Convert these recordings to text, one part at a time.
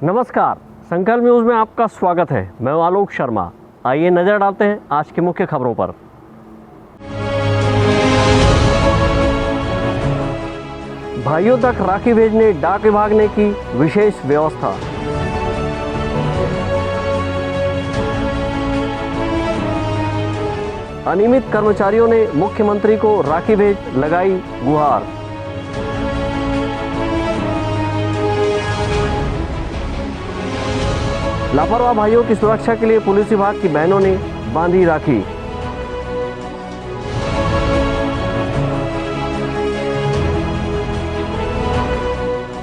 नमस्कार, संकल्प न्यूज में आपका स्वागत है। मैं हूं आलोक शर्मा। आइए नजर डालते हैं आज की मुख्य खबरों पर। भाइयों तक राखी भेजने डाक विभाग ने की विशेष व्यवस्था। अनियमित कर्मचारियों ने मुख्यमंत्री को राखी भेज लगाई गुहार। लापरवाह भाइयों की सुरक्षा के लिए पुलिस विभाग की बहनों ने बांधी राखी।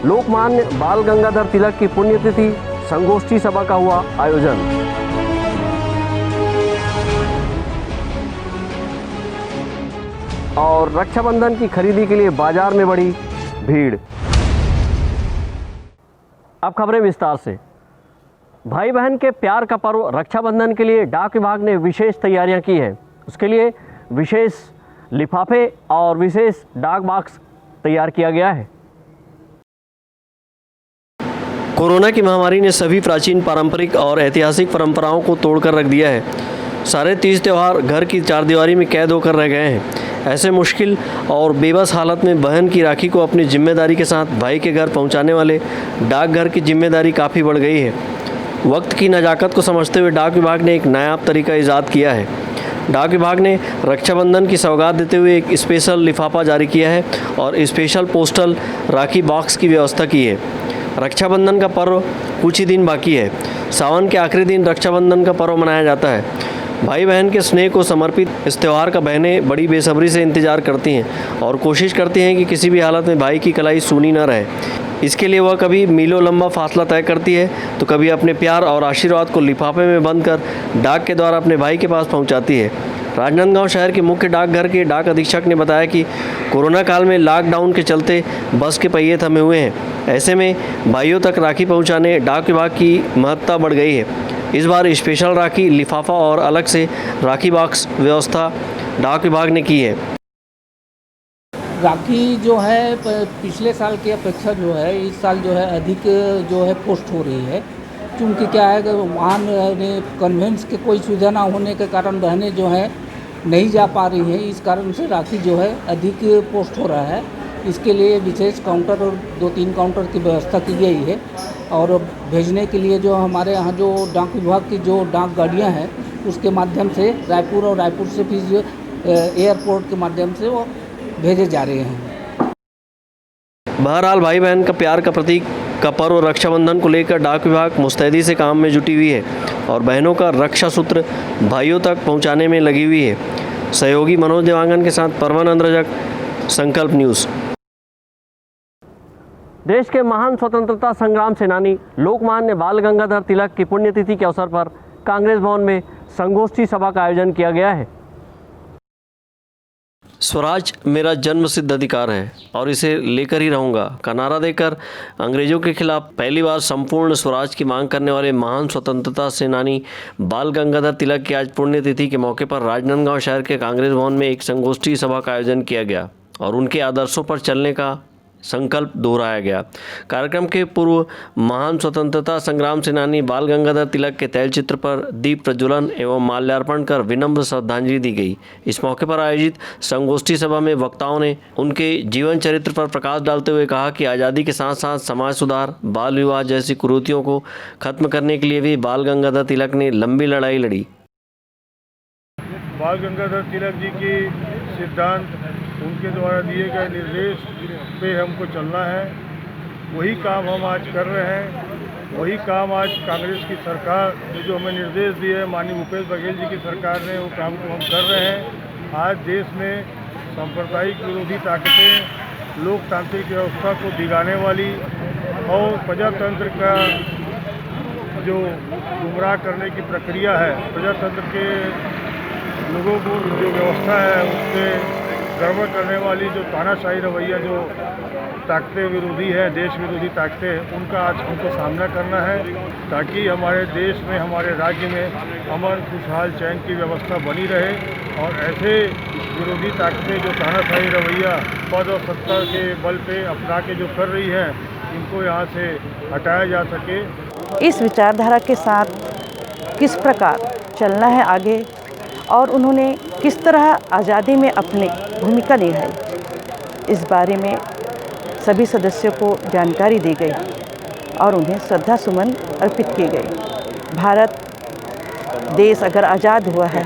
लोकमान्य बाल गंगाधर तिलक की पुण्यतिथि संगोष्ठी सभा का हुआ आयोजन। और रक्षाबंधन की खरीदी के लिए बाजार में बढ़ी भीड़। अब खबरें विस्तार से। भाई बहन के प्यार का पर्व रक्षाबंधन के लिए डाक विभाग ने विशेष तैयारियां की है। उसके लिए विशेष लिफाफे और विशेष डाक बॉक्स तैयार किया गया है। कोरोना की महामारी ने सभी प्राचीन पारंपरिक और ऐतिहासिक परंपराओं को तोड़कर रख दिया है। सारे तीज त्यौहार घर की चारदीवारी में कैद होकर रह गए हैं। ऐसे मुश्किल और बेबस हालत में बहन की राखी को अपनी जिम्मेदारी के साथ भाई के घर पहुंचाने वाले डाकघर की जिम्मेदारी काफ़ी बढ़ गई है। वक्त की नज़ाकत को समझते हुए डाक विभाग ने एक नायाब तरीका ईजाद किया है। डाक विभाग ने रक्षाबंधन की सौगात देते हुए एक स्पेशल लिफाफा जारी किया है और स्पेशल पोस्टल राखी बॉक्स की व्यवस्था की है। रक्षाबंधन का पर्व कुछ ही दिन बाकी है। सावन के आखिरी दिन रक्षाबंधन का पर्व मनाया जाता है। भाई बहन के स्नेह को समर्पित इस त्यौहार का बहनें बड़ी बेसब्री से इंतजार करती हैं और कोशिश करती हैं कि किसी भी हालत में भाई की कलाई सूनी न रहे। इसके लिए वह कभी मीलों लंबा फासला तय करती है तो कभी अपने प्यार और आशीर्वाद को लिफाफे में बंद कर डाक के द्वारा अपने भाई के पास पहुंचाती है। राजनांदगांव शहर के मुख्य डाकघर के डाक अधीक्षक ने बताया कि कोरोना काल में लॉकडाउन के चलते बस के पहिए थमे हुए हैं। ऐसे में भाइयों तक राखी पहुंचाने डाक विभाग की महत्ता बढ़ गई है। इस बार स्पेशल राखी लिफाफा और अलग से राखी बॉक्स व्यवस्था डाक विभाग ने की है। राखी जो है पिछले साल की अपेक्षा जो है इस साल जो है अधिक जो है पोस्ट हो रही है, क्योंकि क्या है कि वाहन कन्वेंस के कोई सुविधा ना होने के कारण बहनें जो है नहीं जा पा रही हैं। इस कारण से राखी जो है अधिक पोस्ट हो रहा है। इसके लिए विशेष काउंटर और 2-3 काउंटर की व्यवस्था की गई है और भेजने के लिए जो हमारे यहाँ जो डाक विभाग की जो डाक गाड़ियाँ हैं उसके माध्यम से रायपुर और रायपुर से फिर एयरपोर्ट के माध्यम से वो भेजे जा रहे हैं। बहरहाल भाई बहन का प्यार का प्रतीक का पर्व रक्षाबंधन को लेकर डाक विभाग मुस्तैदी से काम में जुटी हुई है और बहनों का रक्षा सूत्र भाइयों तक पहुंचाने में लगी हुई है। सहयोगी मनोज देवांगन के साथ परमानंद रजक, संकल्प न्यूज़। देश के महान स्वतंत्रता संग्राम सेनानी लोकमान्य बाल गंगाधर तिलक की पुण्यतिथि के अवसर पर कांग्रेस भवन में संगोष्ठी सभा का आयोजन किया गया है। स्वराज मेरा जन्मसिद्ध अधिकार है और इसे लेकर ही रहूंगा का नारा देकर अंग्रेजों के खिलाफ पहली बार संपूर्ण स्वराज की मांग करने वाले महान स्वतंत्रता सेनानी बाल गंगाधर तिलक की आज पुण्यतिथि के मौके पर राजनांदगांव शहर के कांग्रेस भवन में एक संगोष्ठी सभा का आयोजन किया गया और उनके आदर्शों पर चलने का संकल्प दोहराया गया। कार्यक्रम के पूर्व महान स्वतंत्रता संग्राम सेनानी बाल गंगाधर तिलक के तैलचित्र पर दीप प्रज्वलन एवं माल्यार्पण कर विनम्र श्रद्धांजलि दी गई। इस मौके पर आयोजित संगोष्ठी सभा में वक्ताओं ने उनके जीवन चरित्र पर प्रकाश डालते हुए कहा कि आज़ादी के साथ साथ समाज सुधार, बाल विवाह जैसी कुरीतियों को खत्म करने के लिए भी बाल गंगाधर तिलक ने लंबी लड़ाई लड़ी। बाल गंगाधर तिलक जी की सिद्धांत, उनके द्वारा दिए गए निर्देश पे हमको चलना है। वही काम हम आज कर रहे हैं। वही काम आज कांग्रेस की सरकार ने जो हमें निर्देश दिए हैं, माननीय भूपेश बघेल जी की सरकार ने, वो काम को हम कर रहे हैं। आज देश में सांप्रदायिक विरोधी ताकतें लोकतांत्रिक व्यवस्था को बिगाड़ने वाली और प्रजातंत्र का जो गुमराह करने की प्रक्रिया है, प्रजातंत्र के लोगों को जो व्यवस्था है उससे गड़बड़ करने वाली जो तानाशाही रवैया जो ताकतें विरोधी है, देश विरोधी ताकतें हैं, उनका आज हमको सामना करना है ताकि हमारे देश में, हमारे राज्य में अमन, खुशहाल, चैन की व्यवस्था बनी रहे और ऐसे विरोधी ताकतें जो तानाशाही रवैया पद और सत्ता के बल पे अपना के जो कर रही हैं, इनको यहाँ से हटाया जा सके। इस विचारधारा के साथ किस प्रकार चलना है आगे और उन्होंने किस तरह आज़ादी में अपनी भूमिका निभाई, इस बारे में सभी सदस्यों को जानकारी दी गई और उन्हें श्रद्धा सुमन अर्पित किए गए। भारत देश अगर आज़ाद हुआ है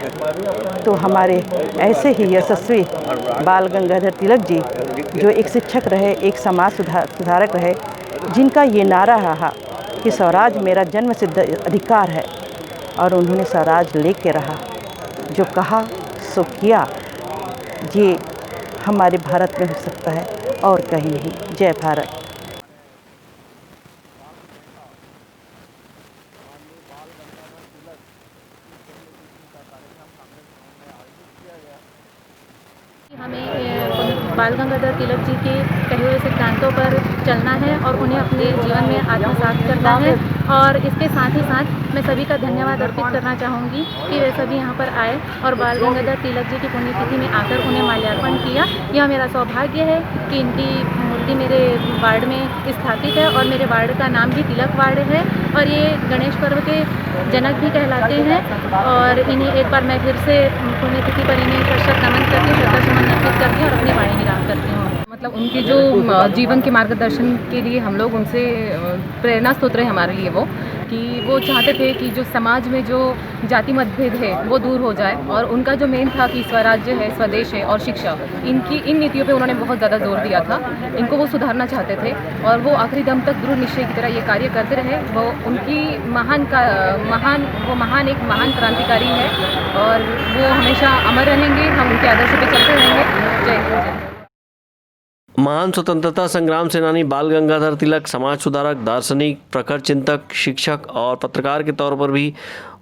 तो हमारे ऐसे ही यशस्वी बाल गंगाधर तिलक जी, जो एक शिक्षक रहे, एक समाज सुधारक रहे, जिनका ये नारा रहा कि स्वराज मेरा जन्मसिद्ध अधिकार है, और उन्होंने स्वराज लेके रहा, जो कहा सो किया, ये हमारे भारत में हो सकता है और कहीं नहीं। जय भारत। हमें बाल गंगाधर तिलक जी के कहे हुए सिद्धांतों पर चलना है और उन्हें अपने जीवन में आत्मसात करना है। और इसके साथ ही साथ मैं सभी का धन्यवाद अर्पित करना चाहूँगी कि वे सभी यहाँ पर आए और बाल गंगाधर तिलक जी की पुण्यतिथि में आकर उन्हें माल्यार्पण किया। यह मेरा सौभाग्य है कि इनकी मूर्ति मेरे वार्ड में स्थापित है और मेरे वार्ड का नाम भी तिलक वार्ड है और ये गणेश पर्व के जनक भी कहलाते हैं। और इन्हें एक बार मैं फिर से पुण्यतिथि पर इन्हें शत नमन करती हूँ, श्रद्धा सुमन अर्पित करती हूँ और अपनी वाणी विराम करती हूँ। मतलब उनके जो जीवन के मार्गदर्शन के लिए हम लोग उनसे प्रेरणा स्रोत रहे हमारे लिए, वो कि वो चाहते थे कि जो समाज में जो जाति मतभेद है वो दूर हो जाए, और उनका जो मेन था कि स्वराज्य है, स्वदेश है और शिक्षा, इन नीतियों पे उन्होंने बहुत ज़्यादा जोर दिया था। इनको वो सुधारना चाहते थे और वो आखिरी दम तक दृढ़ निश्चय की तरह ये कार्य करते रहे। वो उनकी एक महान क्रांतिकारी है और वो हमेशा अमर रहेंगे। हम उनके आदर्शों पे चलते रहेंगे। जय हिंद। महान स्वतंत्रता संग्राम सेनानी बाल गंगाधर तिलक समाज सुधारक, दार्शनिक, प्रखर चिंतक, शिक्षक और पत्रकार के तौर पर भी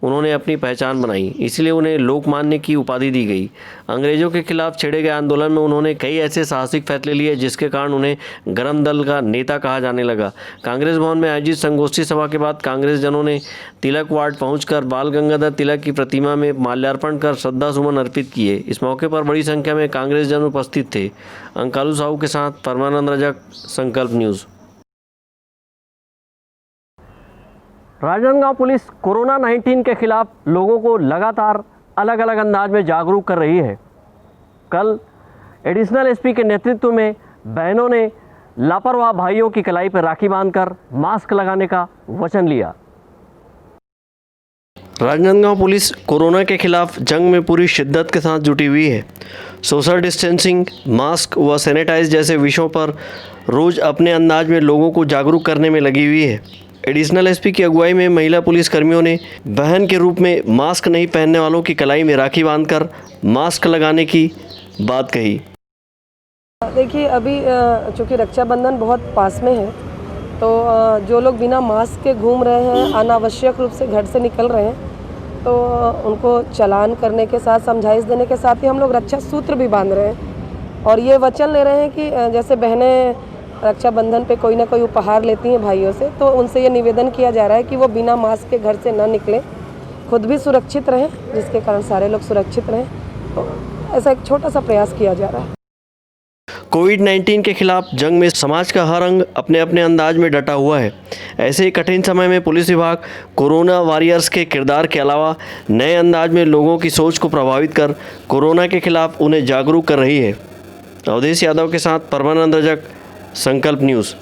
उन्होंने अपनी पहचान बनाई, इसलिए उन्हें लोकमान्य की उपाधि दी गई। अंग्रेजों के खिलाफ छेड़े गए आंदोलन में उन्होंने कई ऐसे साहसिक फैसले लिए जिसके कारण उन्हें गरम दल का नेता कहा जाने लगा। कांग्रेस भवन में आयोजित संगोष्ठी सभा के बाद कांग्रेस जनों ने तिलक वार्ड पहुंचकर बाल गंगाधर तिलक की प्रतिमा में माल्यार्पण कर श्रद्धा सुमन अर्पित किए। इस मौके पर बड़ी संख्या में कांग्रेस जन उपस्थित थे। अंकालू साहू के साथ परमानंद रजक, संकल्प न्यूज़। राजनांदगांव पुलिस कोरोना 19 के खिलाफ लोगों को लगातार अलग अलग अंदाज में जागरूक कर रही है। कल एडिशनल एसपी के नेतृत्व में बहनों ने लापरवाह भाइयों की कलाई पर राखी बांधकर मास्क लगाने का वचन लिया। राजनांदगांव पुलिस कोरोना के खिलाफ जंग में पूरी शिद्दत के साथ जुटी हुई है। सोशल डिस्टेंसिंग, मास्क व सैनिटाइज जैसे विषयों पर रोज़ अपने अंदाज में लोगों को जागरूक करने में लगी हुई है। एडिशनल एसपी की अगुवाई में महिला पुलिस कर्मियों ने बहन के रूप में मास्क नहीं पहनने वालों की कलाई में राखी बांधकर मास्क लगाने की बात कही। देखिए, अभी चूँकि रक्षाबंधन बहुत पास में है, तो जो लोग बिना मास्क के घूम रहे हैं, अनावश्यक रूप से घर से निकल रहे हैं, तो उनको चालान करने के साथ, समझाइश देने के साथ ही हम लोग रक्षा सूत्र भी बांध रहे हैं और ये वचन ले रहे हैं कि जैसे बहनें रक्षाबंधन पे कोई ना कोई उपहार लेती हैं भाइयों से, तो उनसे ये निवेदन किया जा रहा है कि वो बिना मास्क के घर से ना निकलें, खुद भी सुरक्षित रहें, जिसके कारण सारे लोग सुरक्षित रहें। तो ऐसा एक छोटा सा प्रयास किया जा रहा है। कोविड-19 के खिलाफ जंग में समाज का हर अंग अपने अपने अंदाज में डटा हुआ है। ऐसे ही कठिन समय में पुलिस विभाग कोरोना वॉरियर्स के किरदार के अलावा नए अंदाज में लोगों की सोच को प्रभावित कर कोरोना के खिलाफ उन्हें जागरूक कर रही है। अवधेश यादव के साथ परमानंद रजक, संकल्प न्यूज़।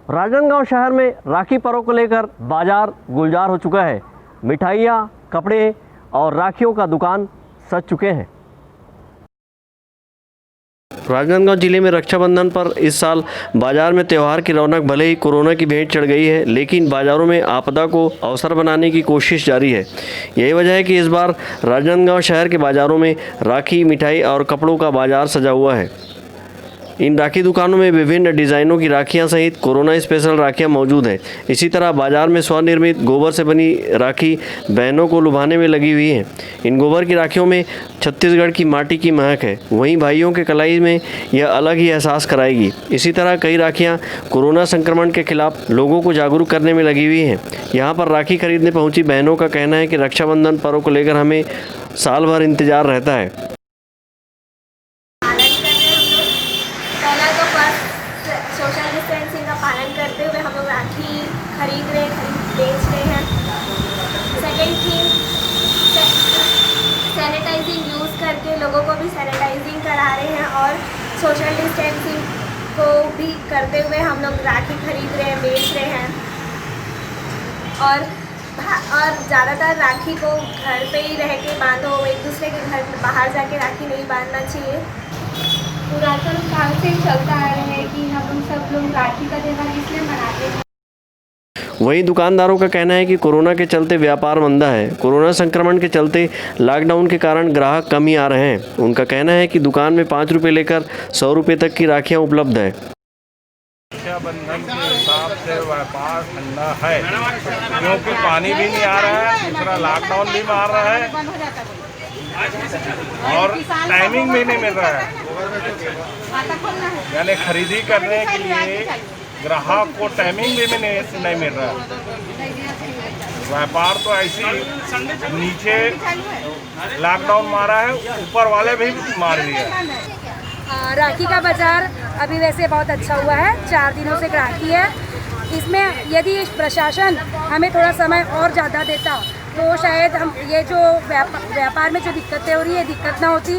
राजनांदगांव शहर में राखी पर्व को लेकर बाजार गुलजार हो चुका है। मिठाइयाँ, कपड़े और राखियों का दुकान सज चुके हैं। राजनांदगांव जिले में रक्षाबंधन पर इस साल बाजार में त्यौहार की रौनक भले ही कोरोना की भेंट चढ़ गई है, लेकिन बाजारों में आपदा को अवसर बनाने की कोशिश जारी है। यही वजह है कि इस बार राजनांदगांव शहर के बाजारों में राखी, मिठाई और कपड़ों का बाजार सजा हुआ है। इन राखी दुकानों में विभिन्न डिज़ाइनों की राखियां सहित कोरोना स्पेशल राखियां मौजूद हैं। इसी तरह बाजार में स्वनिर्मित गोबर से बनी राखी बहनों को लुभाने में लगी हुई है। इन गोबर की राखियों में छत्तीसगढ़ की माटी की महक है, वहीं भाइयों के कलाई में यह अलग ही एहसास कराएगी। इसी तरह कई राखियाँ कोरोना संक्रमण के खिलाफ लोगों को जागरूक करने में लगी हुई हैं। यहाँ पर राखी खरीदने पहुँची बहनों का कहना है कि रक्षाबंधन पर्व को लेकर हमें साल भर इंतजार रहता है। सोशल डिस्टेंसिंग का पालन करते हुए हम लोग राखी और सोशल डिस्टेंसिंग को भी करते हुए हम लोग राखी खरीद रहे हैं, बेच रहे हैं। और ज़्यादातर राखी को घर पे ही रह के बांधो, एक दूसरे के घर बाहर जाके राखी नहीं बांधना चाहिए। पुरातन काल से चलता आ रहा है कि हम सब लोग राखी का त्यौहार इसलिए मनाते हैं। वहीं दुकानदारों का कहना है कि कोरोना के चलते व्यापार मंदा है। कोरोना संक्रमण के चलते लॉकडाउन के कारण ग्राहक कम ही आ रहे हैं। उनका कहना है कि दुकान में 5 रुपये लेकर 100 रुपये तक की राखियाँ उपलब्ध है। रक्षाबंधन के हिसाब से व्यापार ठंडा है, क्योंकि पानी भी नहीं आ रहा है, दूसरा लॉकडाउन भी मार रहा है और टाइमिंग भी नहीं मिल रहा है। यानी खरीदी करने के लिए ग्राहक को टाइमिंग भी नहीं मिल रहा है। व्यापार तो ऐसे ही नीचे लॉकडाउन मारा है, ऊपर वाले भी मार दिया। राखी का बाज़ार अभी वैसे बहुत अच्छा हुआ है, 4 दिनों से राखी है। इसमें यदि प्रशासन हमें थोड़ा समय और ज़्यादा देता तो शायद हम ये जो व्यापार में जो दिक्कतें हो रही है दिक्कत ना होती,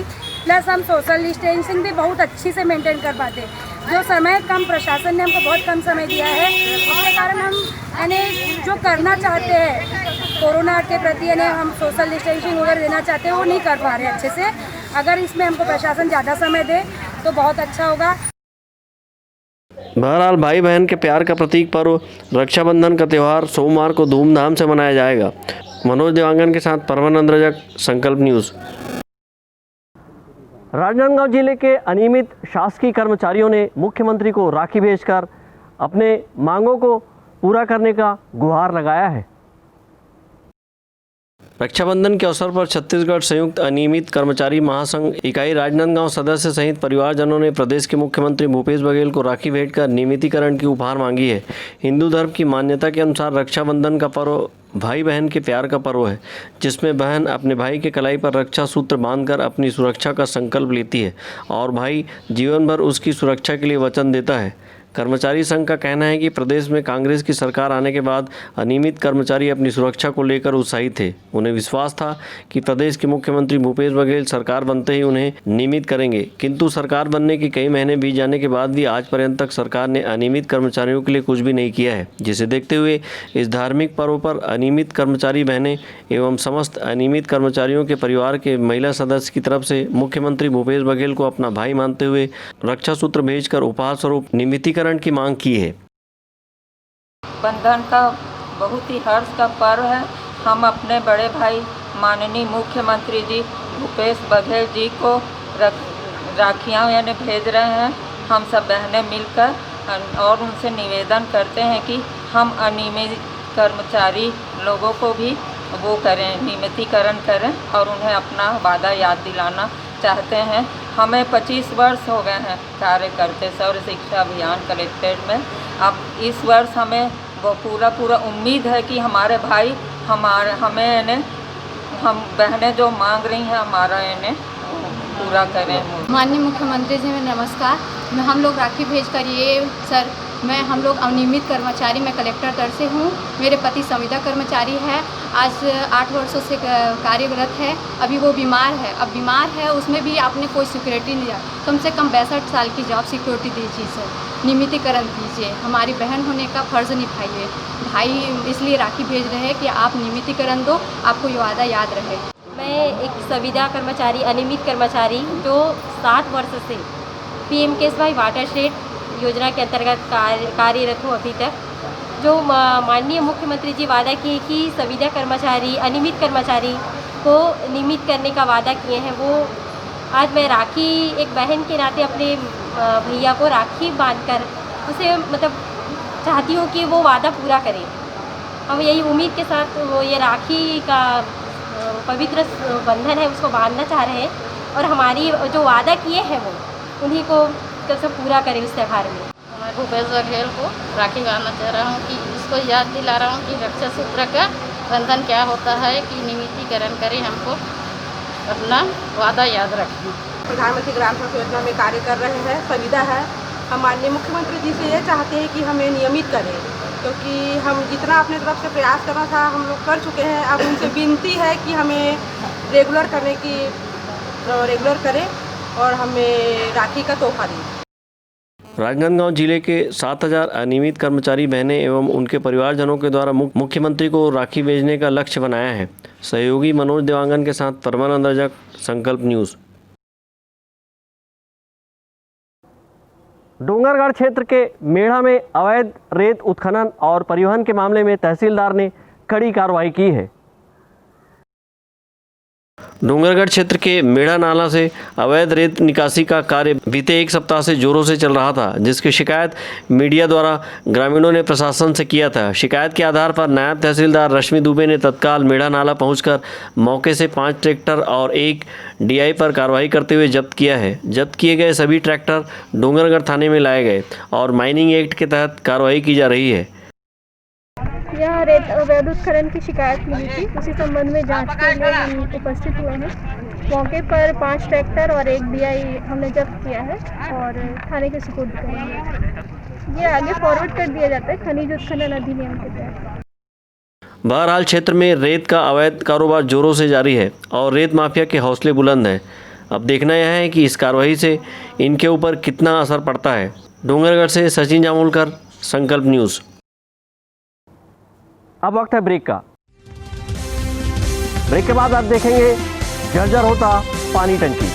प्लस हम सोशल डिस्टेंसिंग भी बहुत अच्छी से मेंटेन कर पाते। जो समय कम प्रशासन ने हमको बहुत कम समय दिया है, उसके कारण हम यानी जो करना चाहते हैं कोरोना के प्रति यानी हम सोशल डिस्टेंसिंग वगैरह देना चाहते हैं वो नहीं कर पा रहे अच्छे से। अगर इसमें हमको प्रशासन ज़्यादा समय दे तो बहुत अच्छा होगा। बहरहाल भाई बहन के प्यार का प्रतीक पर्व रक्षाबंधन का त्यौहार सोमवार को धूमधाम से मनाया जाएगा। मनोज देवांगन के साथ परमानंद रजक, संकल्प न्यूज़। राजनांदगांव जिले के अनियमित शासकीय कर्मचारियों ने मुख्यमंत्री को राखी भेजकर अपने मांगों को पूरा करने का गुहार लगाया है। रक्षाबंधन के अवसर पर छत्तीसगढ़ संयुक्त अनियमित कर्मचारी महासंघ इकाई राजनांदगांव सदस्य सहित परिवारजनों ने प्रदेश के मुख्यमंत्री भूपेश बघेल को राखी भेंटकर नियमितीकरण की उपहार मांगी है। हिंदू धर्म की मान्यता के अनुसार रक्षाबंधन का पर्व भाई बहन के प्यार का पर्व है, जिसमें बहन अपने भाई के कलाई पर रक्षा सूत्र बांधकर अपनी सुरक्षा का संकल्प लेती है और भाई जीवन भर उसकी सुरक्षा के लिए वचन देता है। कर्मचारी संघ का कहना है कि प्रदेश में कांग्रेस की सरकार आने के बाद अनियमित कर्मचारी अपनी सुरक्षा को लेकर उत्साहित थे। उन्हें विश्वास था कि प्रदेश के मुख्यमंत्री भूपेश बघेल सरकार बनते ही उन्हें नियमित करेंगे, किंतु सरकार बनने के कई महीने बीत जाने के बाद भी आज पर्यंत तक सरकार ने अनियमित कर्मचारियों के लिए कुछ भी नहीं किया है। जिसे देखते हुए इस धार्मिक पर्व पर अनियमित कर्मचारी बहनें एवं समस्त अनियमित कर्मचारियों के परिवार के महिला सदस्य की तरफ से मुख्यमंत्री भूपेश बघेल को अपना भाई मानते हुए रक्षा सूत्र भेजकर उपहार स्वरूप नियमितीकरण की मांग की है। बंधन का बहुत ही हर्ष का पर्व है। हम अपने बड़े भाई माननीय मुख्यमंत्री जी भूपेश बघेल जी को राखियाँ यानी भेज रहे हैं। हम सब बहनें मिलकर और उनसे निवेदन करते हैं कि हम अनियमित कर्मचारी लोगों को भी वो करें, नियमितीकरण करें और उन्हें अपना वादा याद दिलाना चाहते हैं। हमें 25 वर्ष हो गए हैं कार्य करते सर्व शिक्षा अभियान कलेक्ट्रेट में। अब इस वर्ष हमें वो पूरा उम्मीद है कि हमारे भाई हमें हम बहनें जो मांग रही हैं हमारा इन्हें पूरा करें। माननीय मुख्यमंत्री जी, में नमस्कार। हम लोग राखी भेज कर ये सर हम लोग अनियमित कर्मचारी, मैं कलेक्टर दर से हूँ। मेरे पति संविदा कर्मचारी है, आज 8 वर्षों से कार्यरत है। अभी वो बीमार है, अब बीमार है उसमें भी आपने कोई सिक्योरिटी नहीं दिया। कम से कम 62 साल की जॉब सिक्योरिटी दीजिए सर, नियमितीकरण कीजिए, हमारी बहन होने का फ़र्ज़ निभाइए। भाई इसलिए राखी भेज रहे हैं कि आप नियमितीकरण दो, आपको ये वादा याद रहे। मैं एक संविदा कर्मचारी, अनियमित कर्मचारी जो 60 वर्ष से PM-KSY वाटरशेड योजना के अंतर्गत कार्यरत हूँ अभी तक। जो माननीय मुख्यमंत्री जी वादा किए कि संविदा कर्मचारी, अनियमित कर्मचारी को नियमित करने का वादा किए हैं, वो आज मैं राखी एक बहन के नाते अपने भैया को राखी बांधकर उसे चाहती हूँ कि वो वादा पूरा करें। हम यही उम्मीद के साथ वो ये राखी का पवित्र बंधन है उसको बांधना चाह रहे हैं और हमारी जो वादा किए हैं वो उन्हीं को कैसे पूरा करें उस त्यौहार में। मैं भूपेश बघेल को राखी बांधना चाह रहा हूँ कि इसको याद दिला रहा हूँ कि रक्षा सूत्र का बंधन क्या होता है, कि नियमितीकरण करें, हमको अपना वादा याद रखें। प्रधानमंत्री ग्राम सड़क योजना में कार्य कर रहे हैं, संविदा है। हम माननीय मुख्यमंत्री जी से ये चाहते हैं कि हमें नियमित करें, क्योंकि हम जितना अपने तरफ से प्रयास करना था हम लोग कर चुके हैं। अब उनसे विनती है कि हमें रेगुलर करें और हमें राखी का तोहफा दिया। राजनांदगांव जिले के 7000 अनियमित कर्मचारी बहनें एवं उनके परिवारजनों के द्वारा मुख्यमंत्री को राखी भेजने का लक्ष्य बनाया है। सहयोगी मनोज देवांगन के साथ परमानंद रजक, संकल्प न्यूज़। डोंगरगढ़ क्षेत्र के मेढ़ा में अवैध रेत उत्खनन और परिवहन के मामले में तहसीलदार ने कड़ी कार्रवाई की है। डोंगरगढ़ क्षेत्र के मेढ़ा नाला से अवैध रेत निकासी का कार्य बीते एक सप्ताह से जोरों से चल रहा था, जिसकी शिकायत मीडिया द्वारा ग्रामीणों ने प्रशासन से किया था। शिकायत के आधार पर नायब तहसीलदार रश्मि दुबे ने तत्काल मेढ़ा नाला पहुंचकर मौके से 5 ट्रैक्टर और 1 DI पर कार्रवाई करते हुए जब्त किया है। जब्त किए गए सभी ट्रैक्टर डोंगरगढ़ थाने में लाए गए और माइनिंग एक्ट के तहत कार्रवाई की जा रही है। यह रेत अवैध उत्खनन की शिकायत मिली थी, उसी संबंध में जांच के लिए हम उपस्थित हुए हैं। मौके पर 5 ट्रैक्टर और 1 DI हमने जब्त किया है और थाने के सुपुर्द करेंगे। ये आगे फॉरवर्ड कर दिया जाता है खनिज उत्खनन अधिनियम के तहत। बहरहाल क्षेत्र में रेत का अवैध कारोबार जोरों से जारी है और रेत माफिया के हौसले बुलंद हैं। अब देखना यह है कि इस कार्रवाई से इनके ऊपर कितना असर पड़ता है। डोंगरगढ़ से सचिन जामुलकर, संकल्प न्यूज़। अब वक्त है ब्रेक का। ब्रेक के बाद आप देखेंगे जर्जर होता पानी टंकी।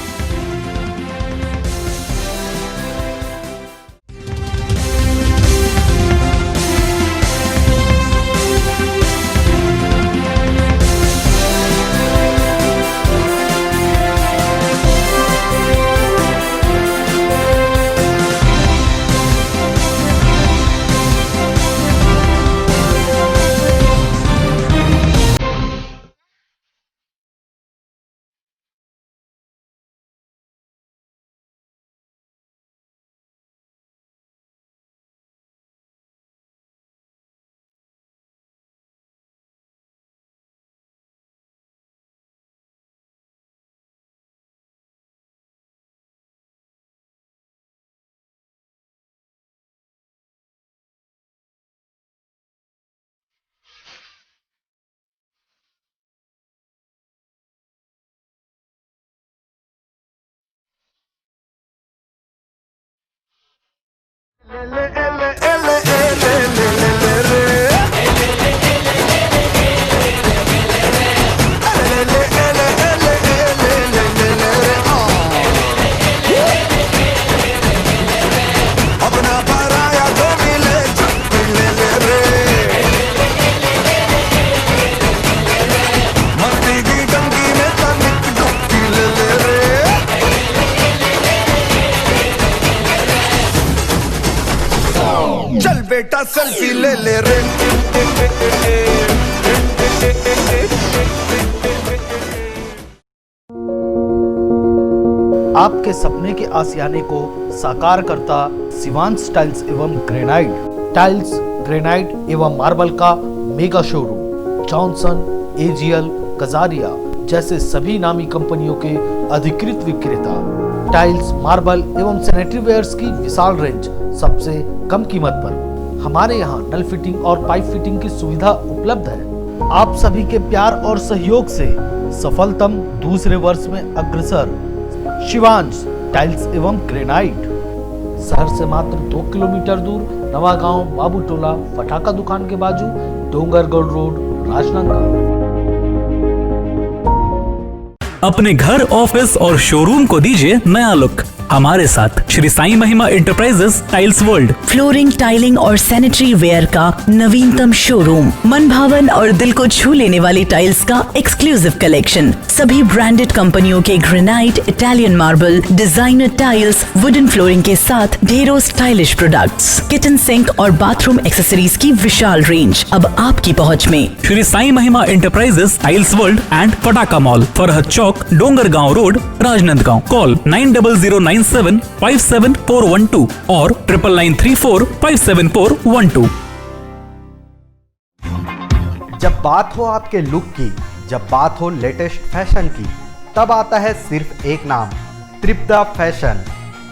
बेटा सेल्फी ले ले रे। आपके सपने के आशियाने को साकार करता शिवांश टाइल्स एवं ग्रेनाइट। टाइल्स, ग्रेनाइट एवं मार्बल का mega showroom. Johnson, AGL, Kajaria जैसे सभी नामी कंपनियों के अधिकृत विक्रेता। टाइल्स, मार्बल एवं सैनिटरी वेयर्स की विशाल रेंज सबसे कम कीमत पर। हमारे यहाँ नल फिटिंग और पाइप फिटिंग की सुविधा उपलब्ध है। आप सभी के प्यार और सहयोग से सफलतम दूसरे वर्ष में अग्रसर शिवांश टाइल्स एवं ग्रेनाइट। शहर से मात्र 2 किलोमीटर दूर नवागांव बाबू टोला फटाका दुकान के बाजू, डोंगरगढ़ रोड, राजनांदगांव। अपने घर, ऑफिस और शोरूम को दीजिए नया लुक हमारे साथ श्री साईं महिमा enterprises tiles world. Flooring, tiling और सैनिटरी वेयर का नवीनतम शोरूम। मन भावन और दिल को छू लेने वाली टाइल्स का एक्सक्लूसिव कलेक्शन। सभी ब्रांडेड कंपनियों के granite, Italian marble, designer tiles, wooden flooring के साथ ढेरों स्टाइलिश प्रोडक्ट्स। किचन सिंक और बाथरूम एक्सेसरीज की विशाल रेंज अब आपकी पहुंच में। श्री साईं महिमा एंटरप्राइजेस टाइल्स वर्ल्ड एंड फटाका मॉल, फरहद चौक, डोंगरगांव रोड, राजनांदगांव। कॉल 9009757412 और 9993457412। जब बात हो आपके लुक की, जब बात हो लेटेस्ट फैशन की, तब आता है सिर्फ एक नाम, तृप्ता फैशन।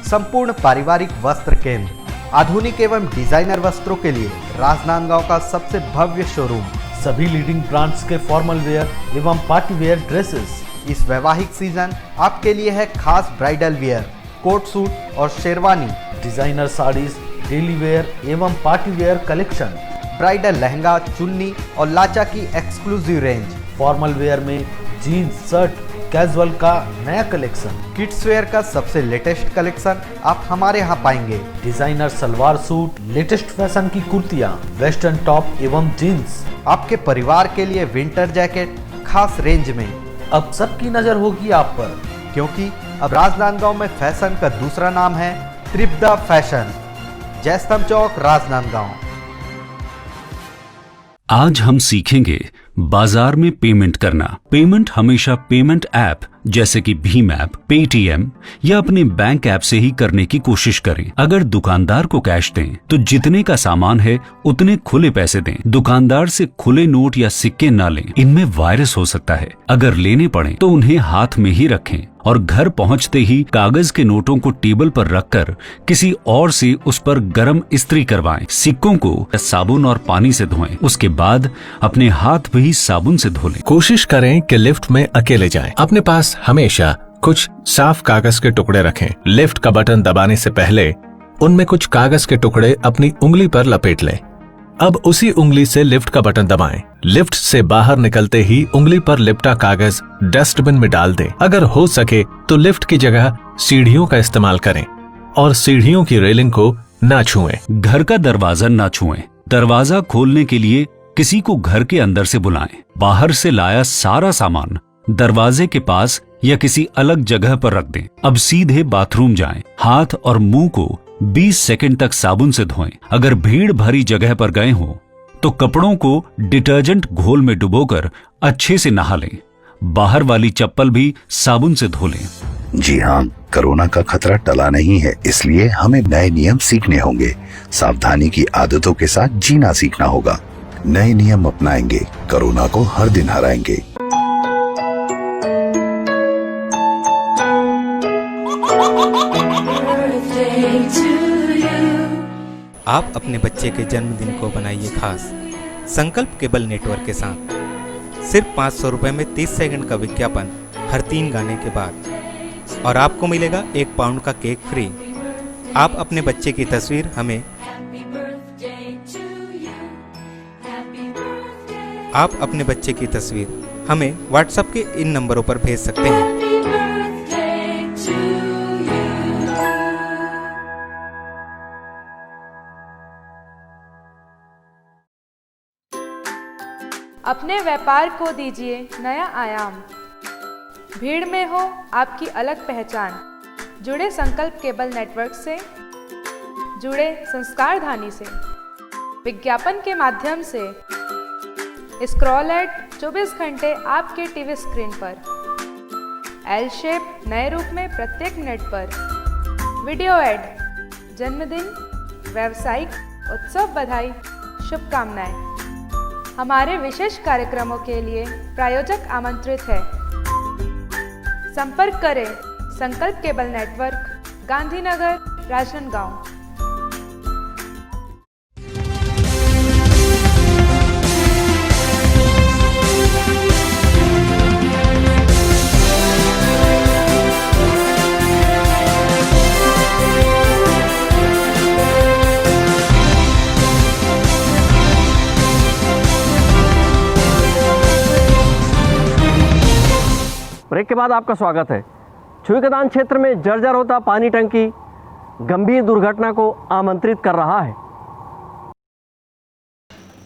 संपूर्ण पारिवारिक वस्त्र केंद्र। आधुनिक एवं डिजाइनर वस्त्रों के लिए राजनांदगांव का सबसे भव्य शोरूम। सभी लीडिंग ब्रांड्स के फॉर्मल वेयर एवं पार्टी वेयर ड्रेसेस, इस वैवाहिक सीजन आपके लिए है खास ब्राइडल वियर, कोट सूट और sherwani, designer saris, daily wear एवं party wear collection, bridal lehenga, चुन्नी और लाचा की एक्सक्लूसिव रेंज, फॉर्मल वेयर में जीन्स, शर्ट, कैजुअल का नया कलेक्शन, किड्स वेयर का सबसे लेटेस्ट कलेक्शन आप हमारे यहाँ पाएंगे। Designer salwar suit, latest fashion की कुर्तियाँ, वेस्टर्न टॉप एवं जीन्स, आपके परिवार के लिए विंटर जैकेट खास रेंज में। अब सबकी नजर होगी आप पर, क्योंकि अब राजनांदगांव में फैशन का दूसरा नाम है त्रिपदा फैशन, जयस्तंभ चौक, राजनांदगांव। आज हम सीखेंगे बाजार में पेमेंट करना। पेमेंट हमेशा पेमेंट ऐप जैसे कि भीम ऐप, पेटीएम या अपने बैंक ऐप से ही करने की कोशिश करें। अगर दुकानदार को कैश दें तो जितने का सामान है उतने खुले पैसे दें। दुकानदार से खुले नोट या सिक्के ना लें, इनमें वायरस हो सकता है। अगर लेने पड़े तो उन्हें हाथ में ही रखें और घर पहुंचते ही कागज के नोटों को टेबल पर रखकर किसी और से उस पर गर्म इस्त्री करवाएं। सिक्कों को साबुन और पानी से धोएं, उसके बाद अपने हाथ भी साबुन से धो लें। कोशिश करें कि लिफ्ट में अकेले जाएं। अपने पास हमेशा कुछ साफ कागज के टुकड़े रखें। लिफ्ट का बटन दबाने से पहले उनमें कुछ कागज के टुकड़े अपनी उंगली पर लपेट लें। अब उसी उंगली से लिफ्ट का बटन दबाएं। लिफ्ट से बाहर निकलते ही उंगली पर लिपटा कागज डस्टबिन में डाल दें। अगर हो सके तो लिफ्ट की जगह सीढ़ियों का इस्तेमाल करें और सीढ़ियों की रेलिंग को ना छुएं। घर का दरवाजा ना छुएं। दरवाजा खोलने के लिए किसी को घर के अंदर से बुलाएं। बाहर से लाया सारा सामान दरवाजे के पास या किसी अलग जगह पर रख दें। अब सीधे बाथरूम जाएं। हाथ और मुंह को 20 सेकंड तक साबुन से धोएं। अगर भीड़ भरी जगह पर गए हों तो कपड़ों को डिटर्जेंट घोल में डुबोकर अच्छे से नहा लें। बाहर वाली चप्पल भी साबुन से धो लें। जी हाँ, कोरोना का खतरा टला नहीं है, इसलिए हमें नए नियम सीखने होंगे। सावधानी की आदतों के साथ जीना सीखना होगा। नए नियम अपनाएंगे, कोरोना को हर दिन हराएंगे। आप अपने बच्चे के जन्मदिन को बनाइए खास संकल्प केबल नेटवर्क के साथ। सिर्फ 500 रुपए में 30 सेकंड का विज्ञापन हर 3 गाने के बाद, और आपको मिलेगा 1 पाउंड का केक फ्री। आप अपने बच्चे की तस्वीर हमें व्हाट्सएप के इन नंबरों पर भेज सकते हैं। अपने व्यापार को दीजिए नया आयाम। भीड़ में हो आपकी अलग पहचान। जुड़े संकल्प केबल नेटवर्क से, जुड़े संस्कारधानी से। विज्ञापन के माध्यम से स्क्रॉल एड 24 घंटे आपके टीवी स्क्रीन पर। एल शेप नए रूप में प्रत्येक मिनट पर। वीडियो एड, जन्मदिन, व्यावसायिक उत्सव बधाई, शुभकामनाएं। हमारे विशेष कार्यक्रमों के लिए प्रायोजक आमंत्रित है। संपर्क करें Sankalp cable network, Gandhinagar, Rajnandgaon. Break के बाद आपका स्वागत है। छुईकदान क्षेत्र में जर्जर होता पानी टंकी गंभीर दुर्घटना को आमंत्रित कर रहा है।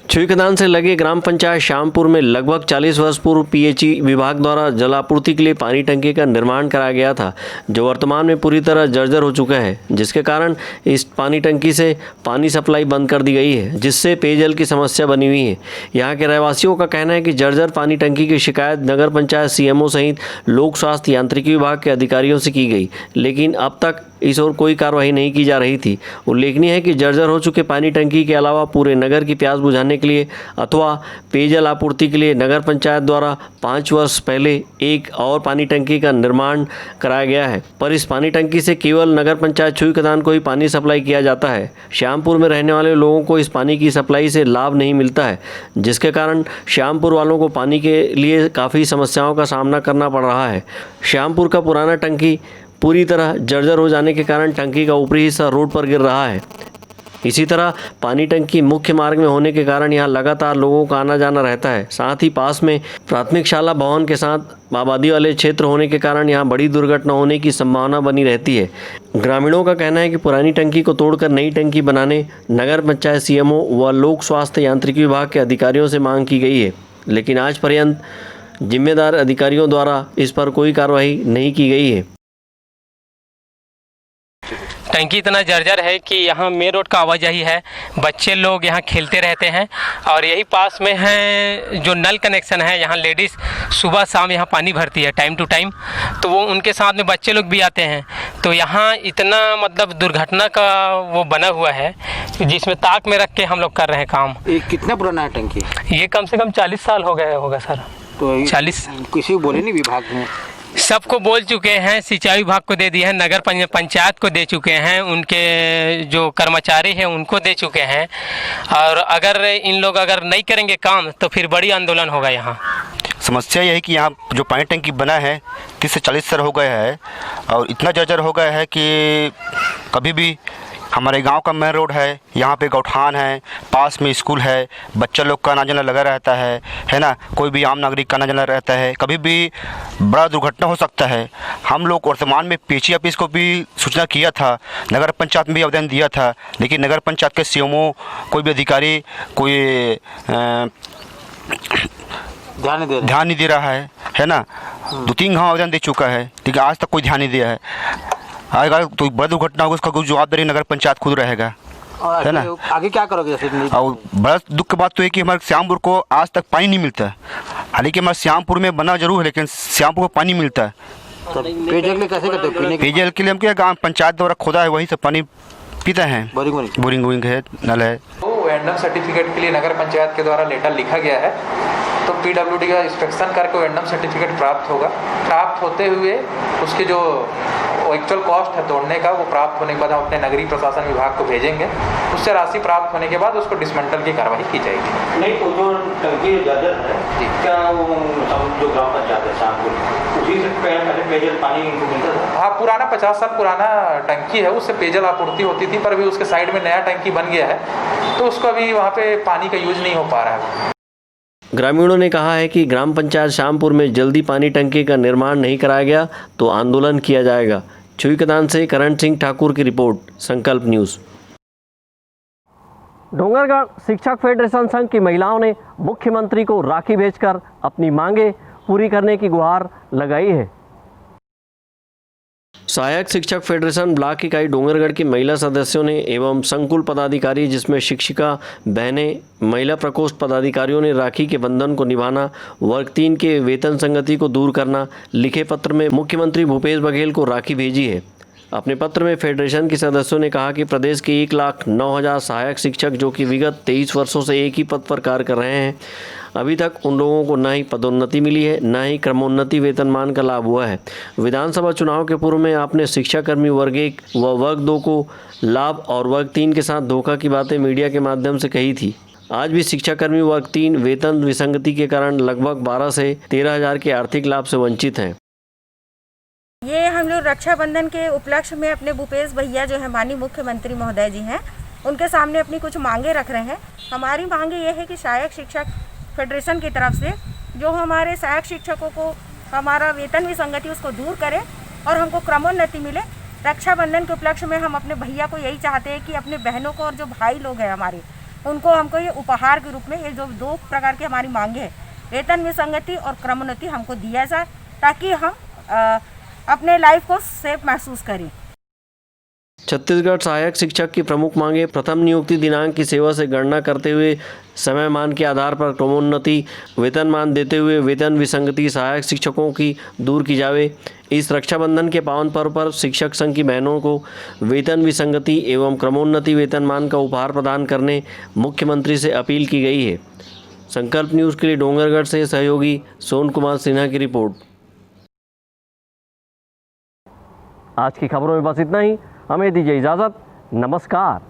छुईकदान से लगे ग्राम पंचायत श्यामपुर में लगभग 40 वर्ष पूर्व पीएचई विभाग द्वारा जलापूर्ति के लिए पानी टंकी का निर्माण कराया गया था, जो वर्तमान में पूरी तरह जर्जर हो चुका है, जिसके कारण इस पानी टंकी से पानी सप्लाई बंद कर दी गई है, जिससे पेयजल की समस्या बनी हुई है। यहाँ के रहवासियों का कहना है कि जर्जर पानी टंकी की शिकायत नगर पंचायत सीएमओ सहित लोक स्वास्थ्य यांत्रिकी विभाग के अधिकारियों से की गई, लेकिन अब तक इस ओर कोई कार्रवाई नहीं की जा रही थी। उल्लेखनीय है कि जर्जर हो चुके पानी टंकी के अलावा पूरे नगर की प्यास बुझाने के लिए अथवा पेयजल आपूर्ति के लिए नगर पंचायत द्वारा 5 वर्ष पहले एक और पानी टंकी का निर्माण कराया गया है, पर इस पानी टंकी से केवल नगर पंचायत छुईकदान को ही पानी सप्लाई किया जाता है। श्यामपुर में रहने वाले लोगों को इस पानी की सप्लाई से लाभ नहीं मिलता है, जिसके कारण श्यामपुर वालों को पानी के लिए काफ़ी समस्याओं का सामना करना पड़ रहा है। श्यामपुर का पुराना टंकी पूरी तरह जर्जर हो जाने के कारण टंकी का ऊपरी हिस्सा रोड पर गिर रहा है। इसी तरह पानी टंकी मुख्य मार्ग में होने के कारण यहाँ लगातार लोगों का आना जाना रहता है। साथ ही पास में प्राथमिक शाला भवन के साथ आबादी वाले क्षेत्र होने के कारण यहाँ बड़ी दुर्घटना होने की संभावना बनी रहती है। ग्रामीणों का कहना है कि पुरानी टंकी को तोड़कर नई टंकी बनाने नगर पंचायत सीएमओ व लोक स्वास्थ्य यांत्रिकी विभाग के अधिकारियों से मांग की गई है, लेकिन आज पर्यंत जिम्मेदार अधिकारियों द्वारा इस पर कोई कार्रवाई नहीं की गई है। टंकी इतना जर्जर है कि यहाँ मेन रोड का आवाजाही है, बच्चे लोग यहाँ खेलते रहते हैं और यही पास में है जो नल कनेक्शन है, यहाँ लेडीज़ सुबह शाम यहाँ पानी भरती है टाइम टू टाइम, तो वो उनके साथ में बच्चे लोग भी आते हैं। तो यहाँ इतना मतलब दुर्घटना का वो बना हुआ है जिसमें ताक में रख के हम लोग कर रहे हैं काम। ये कितना पुराना है टंकी? ये कम से कम 40 साल हो गए होगा सर। तो 40 किसी को बोले नहीं विभाग में? सबको बोल चुके हैं, सिंचाई विभाग को दे दिया है, नगर पंचायत को दे चुके हैं, उनके जो कर्मचारी हैं उनको दे चुके हैं, और अगर इन लोग अगर नहीं करेंगे काम तो फिर बड़ी आंदोलन होगा। यहाँ समस्या यह है कि यहाँ जो पानी टंकी बना है 30 से 40 साल हो गया है और इतना जर्जर हो गया है कि कभी भी हमारे गांव का मेन रोड है, यहाँ पे गौठान है, पास में स्कूल है, बच्चा लोग का आना जाना लगा रहता है ना, कोई भी आम नागरिक का आना जाना रहता है, कभी भी बड़ा दुर्घटना हो सकता है। हम लोग वर्तमान में पीएचई ऑफिस को भी सूचना किया था, नगर पंचायत में भी आवेदन दिया था, लेकिन नगर पंचायत के सीएमओ कोई भी अधिकारी कोई ध्यान नहीं दे रहा है ना। 2-3 घंटा आवेदन दे चुका है लेकिन आज तक कोई ध्यान नहीं दिया है। अगर तो बड़ा दुर्घटना होगा उसका कोई जवाबदारी नगर पंचायत खुद रहेगा, है ना। आगे क्या करोगे? और बड़ा दुख की बात तो है कि हमारे श्यामपुर को आज तक पानी नहीं मिलता है। हालांकि हमारे श्यामपुर में बना जरूर है लेकिन श्यामपुर को पानी मिलता है। तो पेयजल के लिए कैसे करते हो? पेयजल के लिए हम क्या गाँव पंचायत द्वारा खोदा है वहीं से पानी पीते हैं। बोरिंग है, नल है। तो एंडम सर्टिफिकेट के लिए नगर पंचायत के द्वारा लेटर लिखा गया है, तो पीडब्ल्यूडी का इंस्पेक्शन करके एंडम सर्टिफिकेट प्राप्त होगा। प्राप्त होते हुए उसके जो एक्चुअल कॉस्ट है तोड़ने का, वो प्राप्त होने के बाद हम अपने नगरीय प्रशासन विभाग को भेजेंगे। उससे राशि प्राप्त होने के बाद उसको डिसमेंटल की कार्रवाई की जाएगी। नहीं तो जो टंकी जर्जर है क्या वो जो ग्राम पंचायत है शामपुर उसी से पहले पेयजल पानी मिलता था? हाँ, पुराना 50 साल पुराना टंकी है, उससे पेयजल आपूर्ति होती थी, पर अभी उसके साइड में नया टंकी बन गया है तो उसको अभी वहाँ पे पानी का यूज नहीं हो पा रहा है। ग्रामीणों ने कहा है कि ग्राम पंचायत श्यामपुर में जल्दी पानी टंकी का निर्माण नहीं कराया गया तो आंदोलन किया जाएगा। छुईकदान से करण सिंह ठाकुर की रिपोर्ट, संकल्प न्यूज़। डोंगरगढ़ शिक्षक फेडरेशन संघ की महिलाओं ने मुख्यमंत्री को राखी भेजकर अपनी मांगे पूरी करने की गुहार लगाई है। सहायक शिक्षक फेडरेशन ब्लॉक इकाई डोंगरगढ़ की महिला सदस्यों ने एवं संकुल पदाधिकारी जिसमें शिक्षिका बहनें, महिला प्रकोष्ठ पदाधिकारियों ने राखी के बंधन को निभाना, वर्ग 3 के वेतन संगति को दूर करना लिखे पत्र में मुख्यमंत्री भूपेश बघेल को राखी भेजी है। अपने पत्र में फेडरेशन के सदस्यों ने कहा कि प्रदेश के 1,09,000 सहायक शिक्षक जो कि विगत 23 वर्षों से एक ही पद पर कार्य कर रहे हैं, अभी तक उन लोगों को न ही पदोन्नति मिली है न ही क्रमोन्नति वेतनमान का लाभ हुआ है। विधानसभा चुनाव के पूर्व में आपने शिक्षाकर्मी वर्ग 1 व वर्ग 2 को लाभ और वर्ग 3 के साथ धोखा की बातें मीडिया के माध्यम से कही थी। आज भी शिक्षाकर्मी वर्ग 3 वेतन विसंगति के कारण लगभग 12 से 13 हज़ार के आर्थिक लाभ से वंचित हैं। ये हम लोग रक्षाबंधन के उपलक्ष्य में अपने भूपेश भैया जो है माननीय मुख्यमंत्री महोदय जी हैं, उनके सामने अपनी कुछ मांगे रख रहे हैं। हमारी मांगे ये है कि सहायक शिक्षक फेडरेशन की तरफ से जो हमारे सहायक शिक्षकों को हमारा वेतन विसंगति उसको दूर करें और हमको क्रमोन्नति मिले। रक्षाबंधन के उपलक्ष्य में हम अपने भैया को यही चाहते हैं कि अपने बहनों को और जो भाई लोग हैं हमारे, उनको हमको ये उपहार के रूप में ये जो 2 प्रकार की हमारी मांगे है, वेतन विसंगति और क्रमोन्नति हमको दिया जाए ताकि हम अपने लाइफ को सेफ महसूस करें। छत्तीसगढ़ सहायक शिक्षक की प्रमुख मांगे प्रथम नियुक्ति दिनांक की सेवा से गणना करते हुए समय मान के आधार पर क्रमोन्नति वेतनमान देते हुए वेतन विसंगति सहायक शिक्षकों की दूर की जावे। इस रक्षाबंधन के पावन पर्व पर शिक्षक संघ की बहनों को वेतन विसंगति एवं क्रमोन्नति वेतनमान का उपहार प्रदान करने मुख्यमंत्री से अपील की गई है। संकल्प न्यूज़ के लिए डोंगरगढ़ से सहयोगी सोन कुमार सिन्हा की रिपोर्ट। आज की खबरों में बस इतना ही। हमें दीजिए इजाज़त। नमस्कार।